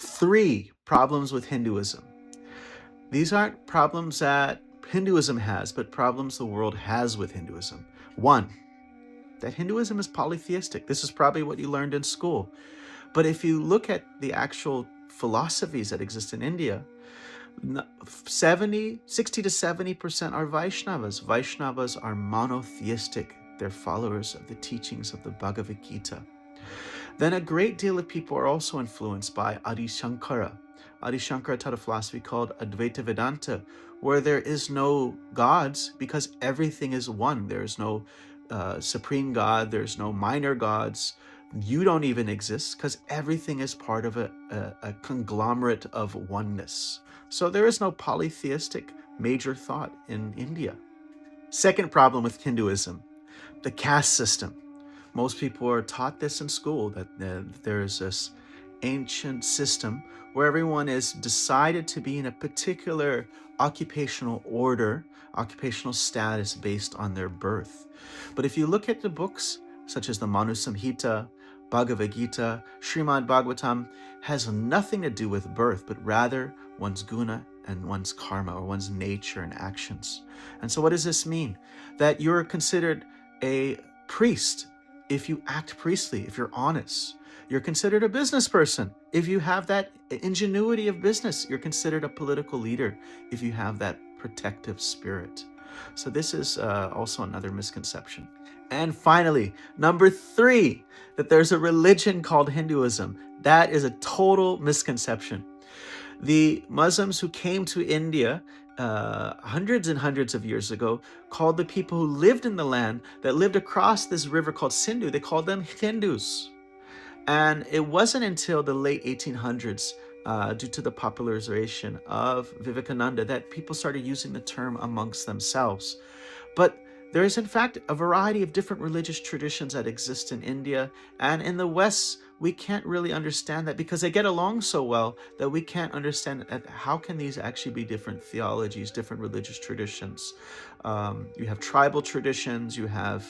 3 problems with Hinduism. These aren't problems that Hinduism has, but problems the world has with Hinduism. 1, that Hinduism is polytheistic. This is probably what you learned in school. But if you look at the actual philosophies that exist in India, 60 to 70% are Vaishnavas. Vaishnavas are monotheistic. They're followers of the teachings of the Bhagavad Gita. Then a great deal of people are also influenced by Adi Shankara. Adi Shankara taught a philosophy called Advaita Vedanta, where there is no gods because everything is one. There is no supreme God. There's no minor gods. You don't even exist because everything is part of a conglomerate of oneness. So there is no polytheistic major thought in India. Second problem with Hinduism, the caste system. Most people are taught this in school, that there's this ancient system where everyone is decided to be in a particular occupational order, occupational status based on their birth. But if you look at the books such as the Manu Samhita, Bhagavad Gita, Srimad Bhagavatam, has nothing to do with birth, but rather one's guna and one's karma, or one's nature and actions. And so what does this mean? That you're considered a priest if you act priestly, if you're honest. You're considered a business person if you have that ingenuity of business. You're considered a political leader if you have that protective spirit. So this is also another misconception. And finally, number 3, that there's a religion called Hinduism. That is a total misconception. The Muslims who came to India hundreds and hundreds of years ago called the people who lived in the land, that lived across this river called Sindhu, they called them Hindus. And it wasn't until the late 1800s, due to the popularization of Vivekananda, that people started using the term amongst themselves. But there is, in fact, a variety of different religious traditions that exist in India. And in the West, we can't really understand that because they get along so well that we can't understand how can these actually be different theologies, different religious traditions. You have tribal traditions, you have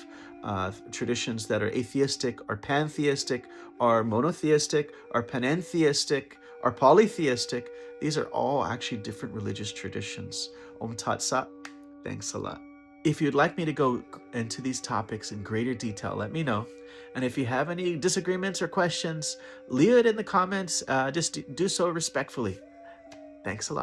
traditions that are atheistic or pantheistic or monotheistic or panentheistic or polytheistic. These are all actually different religious traditions. Om Tat Sat. Thanks a lot. If you'd like me to go into these topics in greater detail, let me know. And if you have any disagreements or questions, leave it in the comments. Just do so respectfully. Thanks a lot.